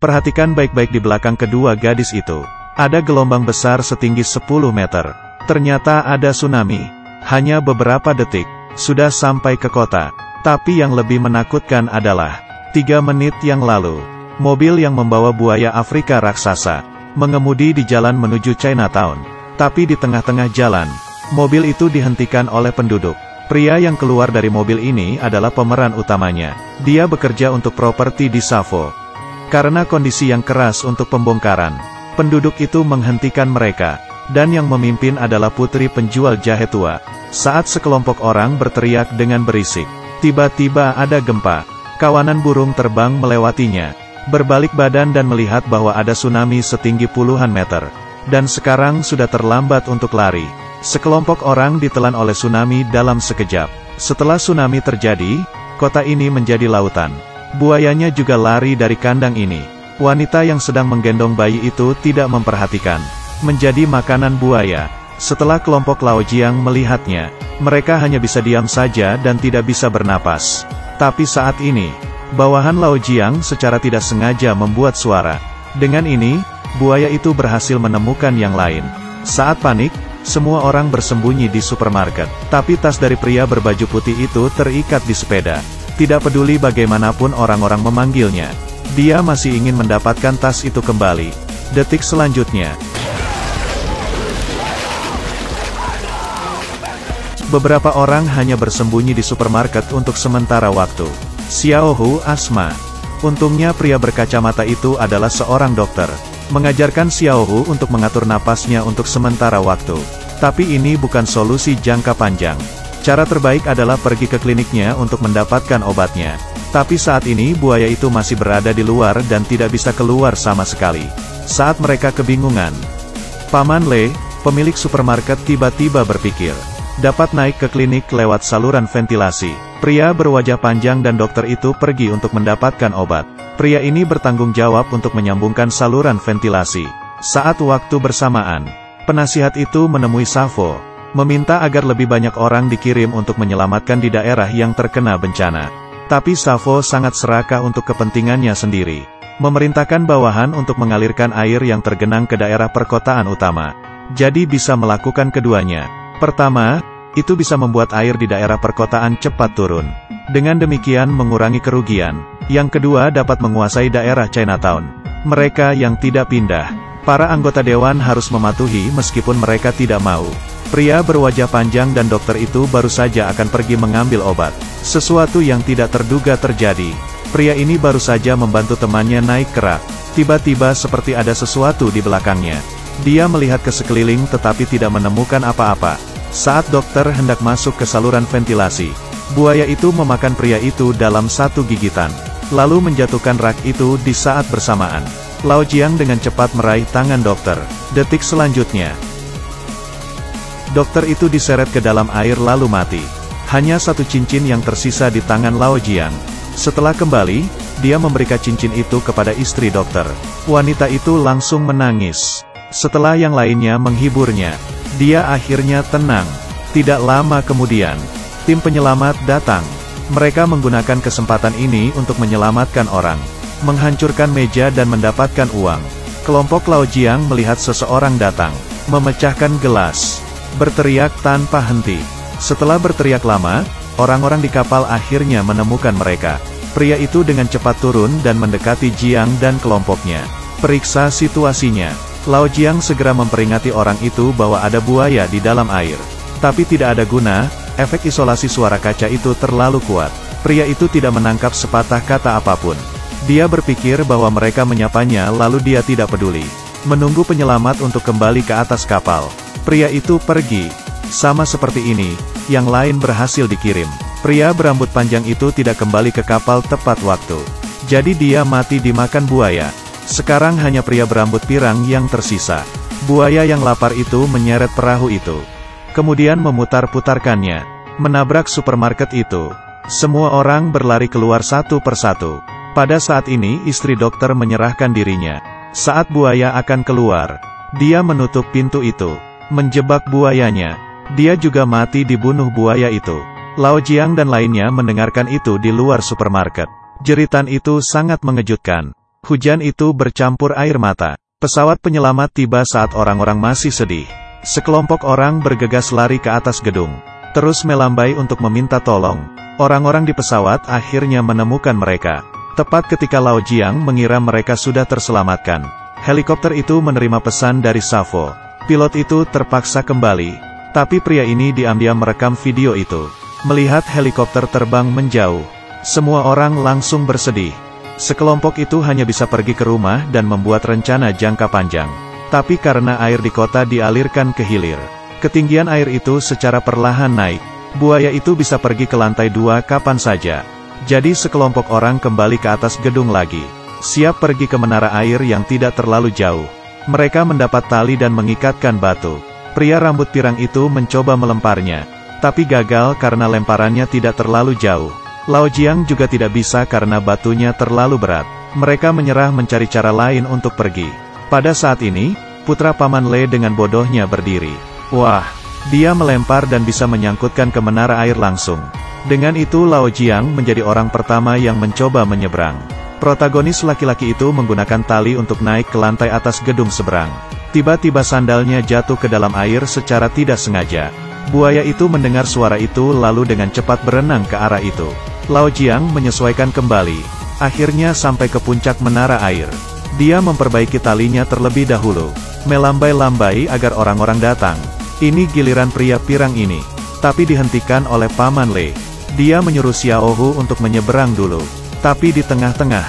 Perhatikan baik-baik di belakang kedua gadis itu. Ada gelombang besar setinggi 10 meter. Ternyata ada tsunami. Hanya beberapa detik, sudah sampai ke kota. Tapi yang lebih menakutkan adalah, 3 menit yang lalu, mobil yang membawa buaya Afrika raksasa, mengemudi di jalan menuju Chinatown. Tapi di tengah-tengah jalan, mobil itu dihentikan oleh penduduk. Pria yang keluar dari mobil ini adalah pemeran utamanya. Dia bekerja untuk properti di Savo. Karena kondisi yang keras untuk pembongkaran, penduduk itu menghentikan mereka. Dan yang memimpin adalah putri penjual jahe tua. Saat sekelompok orang berteriak dengan berisik, tiba-tiba ada gempa. Kawanan burung terbang melewatinya, berbalik badan dan melihat bahwa ada tsunami setinggi puluhan meter. Dan sekarang sudah terlambat untuk lari. Sekelompok orang ditelan oleh tsunami dalam sekejap. Setelah tsunami terjadi, kota ini menjadi lautan. Buayanya juga lari dari kandang ini. Wanita yang sedang menggendong bayi itu tidak memperhatikan. Menjadi makanan buaya. Setelah kelompok Lao Jiang melihatnya, mereka hanya bisa diam saja dan tidak bisa bernapas. Tapi saat ini, bawahan Lao Jiang secara tidak sengaja membuat suara. Dengan ini, buaya itu berhasil menemukan yang lain. Saat panik, semua orang bersembunyi di supermarket. Tapi tas dari pria berbaju putih itu terikat di sepeda. Tidak peduli bagaimanapun orang-orang memanggilnya, dia masih ingin mendapatkan tas itu kembali. Detik selanjutnya, beberapa orang hanya bersembunyi di supermarket untuk sementara waktu. Xiaohu Asma. Untungnya pria berkacamata itu adalah seorang dokter. Mengajarkan Xiaohu untuk mengatur napasnya untuk sementara waktu. Tapi ini bukan solusi jangka panjang. Cara terbaik adalah pergi ke kliniknya untuk mendapatkan obatnya. Tapi saat ini buaya itu masih berada di luar dan tidak bisa keluar sama sekali. Saat mereka kebingungan, Paman Le, pemilik supermarket tiba-tiba berpikir, dapat naik ke klinik lewat saluran ventilasi. Pria berwajah panjang dan dokter itu pergi untuk mendapatkan obat. Pria ini bertanggung jawab untuk menyambungkan saluran ventilasi. Saat waktu bersamaan, penasihat itu menemui Savo, meminta agar lebih banyak orang dikirim untuk menyelamatkan di daerah yang terkena bencana. Tapi Savo sangat serakah untuk kepentingannya sendiri. Memerintahkan bawahan untuk mengalirkan air yang tergenang ke daerah perkotaan utama. Jadi bisa melakukan keduanya. Pertama, itu bisa membuat air di daerah perkotaan cepat turun. Dengan demikian mengurangi kerugian. Yang kedua dapat menguasai daerah Chinatown. Mereka yang tidak pindah, para anggota dewan harus mematuhi meskipun mereka tidak mau. Pria berwajah panjang dan dokter itu baru saja akan pergi mengambil obat. Sesuatu yang tidak terduga terjadi. Pria ini baru saja membantu temannya naik ke rak. Tiba-tiba seperti ada sesuatu di belakangnya. Dia melihat ke sekeliling tetapi tidak menemukan apa-apa. Saat dokter hendak masuk ke saluran ventilasi, buaya itu memakan pria itu dalam satu gigitan. Lalu menjatuhkan rak itu di saat bersamaan. Lao Jiang dengan cepat meraih tangan dokter. Detik selanjutnya, dokter itu diseret ke dalam air lalu mati. Hanya satu cincin yang tersisa di tangan Lao Jiang. Setelah kembali, dia memberikan cincin itu kepada istri dokter. Wanita itu langsung menangis. Setelah yang lainnya menghiburnya, dia akhirnya tenang. Tidak lama kemudian, tim penyelamat datang. Mereka menggunakan kesempatan ini untuk menyelamatkan orang, menghancurkan meja dan mendapatkan uang. Kelompok Lao Jiang melihat seseorang datang, memecahkan gelas, berteriak tanpa henti. Setelah berteriak lama, orang-orang di kapal akhirnya menemukan mereka. Pria itu dengan cepat turun dan mendekati Jiang dan kelompoknya. Periksa situasinya. Lao Jiang segera memperingati orang itu bahwa ada buaya di dalam air. Tapi tidak ada guna, efek isolasi suara kaca itu terlalu kuat. Pria itu tidak menangkap sepatah kata apapun. Dia berpikir bahwa mereka menyapanya lalu dia tidak peduli. Menunggu penyelamat untuk kembali ke atas kapal. Pria itu pergi. Sama seperti ini, yang lain berhasil dikirim. Pria berambut panjang itu tidak kembali ke kapal tepat waktu. Jadi dia mati dimakan buaya. Sekarang hanya pria berambut pirang yang tersisa. Buaya yang lapar itu menyeret perahu itu. Kemudian memutar-putarkannya, menabrak supermarket itu. Semua orang berlari keluar satu persatu. Pada saat ini istri dokter menyerahkan dirinya. Saat buaya akan keluar, dia menutup pintu itu, menjebak buayanya. Dia juga mati dibunuh buaya itu. Lao Jiang dan lainnya mendengarkan itu di luar supermarket. Jeritan itu sangat mengejutkan. Hujan itu bercampur air mata. Pesawat penyelamat tiba saat orang-orang masih sedih. Sekelompok orang bergegas lari ke atas gedung, terus melambai untuk meminta tolong. Orang-orang di pesawat akhirnya menemukan mereka. Tepat ketika Lao Jiang mengira mereka sudah terselamatkan, helikopter itu menerima pesan dari Safo. Pilot itu terpaksa kembali, tapi pria ini diam-diam merekam video itu. Melihat helikopter terbang menjauh, semua orang langsung bersedih. Sekelompok itu hanya bisa pergi ke rumah dan membuat rencana jangka panjang. Tapi karena air di kota dialirkan ke hilir, ketinggian air itu secara perlahan naik. Buaya itu bisa pergi ke lantai 2 kapan saja. Jadi sekelompok orang kembali ke atas gedung lagi, siap pergi ke menara air yang tidak terlalu jauh. Mereka mendapat tali dan mengikatkan batu. Pria rambut pirang itu mencoba melemparnya, tapi gagal karena lemparannya tidak terlalu jauh. Lao Jiang juga tidak bisa karena batunya terlalu berat. Mereka menyerah mencari cara lain untuk pergi. Pada saat ini, putra Paman Le dengan bodohnya berdiri. Wah, dia melempar dan bisa menyangkutkan ke menara air langsung. Dengan itu Lao Jiang menjadi orang pertama yang mencoba menyeberang. Protagonis laki-laki itu menggunakan tali untuk naik ke lantai atas gedung seberang. Tiba-tiba sandalnya jatuh ke dalam air secara tidak sengaja. Buaya itu mendengar suara itu lalu dengan cepat berenang ke arah itu. Lao Jiang menyesuaikan kembali, akhirnya sampai ke puncak menara air. Dia memperbaiki talinya terlebih dahulu, melambai-lambai agar orang-orang datang. Ini giliran pria pirang ini, tapi dihentikan oleh Paman Le. Dia menyuruh Xiao Hu untuk menyeberang dulu, tapi di tengah-tengah,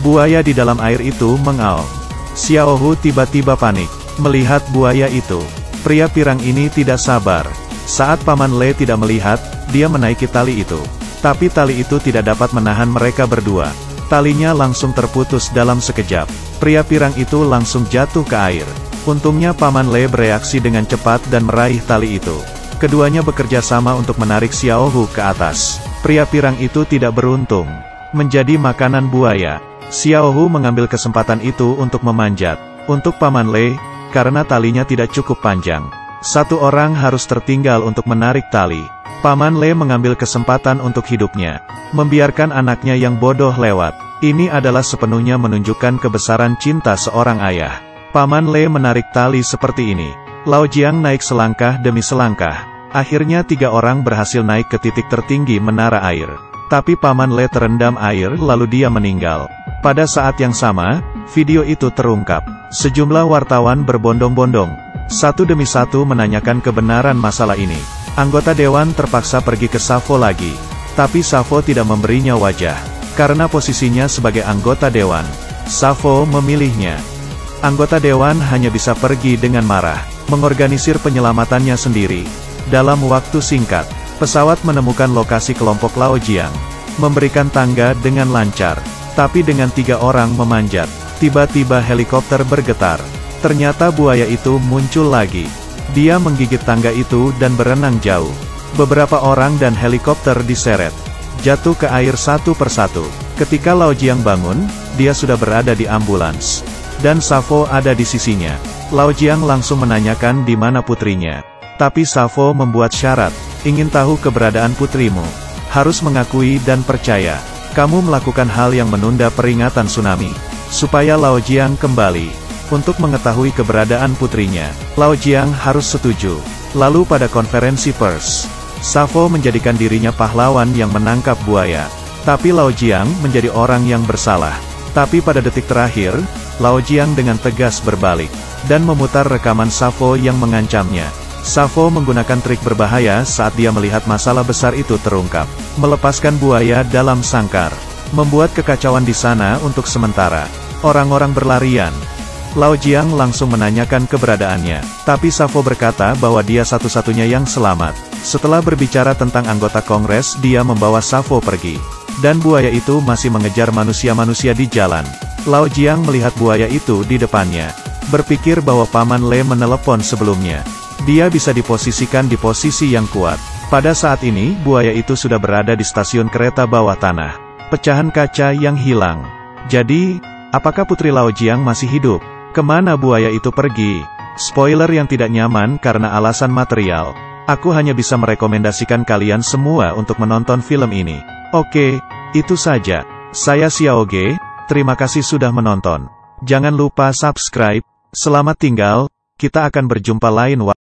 buaya di dalam air itu mengaum. Xiao Hu tiba-tiba panik melihat buaya itu. Pria pirang ini tidak sabar. Saat Paman Le tidak melihat, dia menaiki tali itu. Tapi tali itu tidak dapat menahan mereka berdua. Talinya langsung terputus dalam sekejap. Pria pirang itu langsung jatuh ke air. Untungnya Paman Le bereaksi dengan cepat dan meraih tali itu. Keduanya bekerja sama untuk menarik Xiao Hu ke atas. Pria pirang itu tidak beruntung, menjadi makanan buaya. Xiao Hu mengambil kesempatan itu untuk memanjat. Untuk Paman Le, karena talinya tidak cukup panjang, satu orang harus tertinggal untuk menarik tali. Paman Le mengambil kesempatan untuk hidupnya, membiarkan anaknya yang bodoh lewat. Ini adalah sepenuhnya menunjukkan kebesaran cinta seorang ayah. Paman Le menarik tali seperti ini. Lao Jiang naik selangkah demi selangkah. Akhirnya 3 orang berhasil naik ke titik tertinggi menara air. Tapi Paman Le terendam air lalu dia meninggal. Pada saat yang sama, video itu terungkap. Sejumlah wartawan berbondong-bondong, satu demi satu menanyakan kebenaran masalah ini. Anggota dewan terpaksa pergi ke Safo lagi, tapi Safo tidak memberinya wajah. Karena posisinya sebagai anggota dewan, Safo memilihnya. Anggota dewan hanya bisa pergi dengan marah, mengorganisir penyelamatannya sendiri. Dalam waktu singkat, pesawat menemukan lokasi kelompok Lao Jiang, memberikan tangga dengan lancar, tapi dengan 3 orang memanjat. Tiba-tiba helikopter bergetar. Ternyata buaya itu muncul lagi. Dia menggigit tangga itu dan berenang jauh. Beberapa orang dan helikopter diseret, jatuh ke air satu persatu. Ketika Lao Jiang bangun, dia sudah berada di ambulans. Dan Safo ada di sisinya. Lao Jiang langsung menanyakan di mana putrinya. Tapi Safo membuat syarat, ingin tahu keberadaan putrimu. Harus mengakui dan percaya. Kamu melakukan hal yang menunda peringatan tsunami. Supaya Lao Jiang kembali. Untuk mengetahui keberadaan putrinya, Lao Jiang harus setuju. Lalu pada konferensi pers, Safo menjadikan dirinya pahlawan yang menangkap buaya. Tapi Lao Jiang menjadi orang yang bersalah. Tapi pada detik terakhir, Lao Jiang dengan tegas berbalik, dan memutar rekaman Safo yang mengancamnya. Safo menggunakan trik berbahaya saat dia melihat masalah besar itu terungkap. Melepaskan buaya dalam sangkar. Membuat kekacauan di sana untuk sementara. Orang-orang berlarian. Lao Jiang langsung menanyakan keberadaannya. Tapi Safo berkata bahwa dia satu-satunya yang selamat. Setelah berbicara tentang anggota kongres, dia membawa Safo pergi. Dan buaya itu masih mengejar manusia-manusia di jalan. Lao Jiang melihat buaya itu di depannya. Berpikir bahwa Paman Le menelepon sebelumnya. Dia bisa diposisikan di posisi yang kuat. Pada saat ini, buaya itu sudah berada di stasiun kereta bawah tanah. Pecahan kaca yang hilang. Jadi, apakah Putri Lao Jiang masih hidup? Kemana buaya itu pergi? Spoiler yang tidak nyaman karena alasan material. Aku hanya bisa merekomendasikan kalian semua untuk menonton film ini. Oke, itu saja. Saya Xiao Ge, Terima kasih sudah menonton. Jangan lupa subscribe. Selamat tinggal, kita akan berjumpa lain waktu.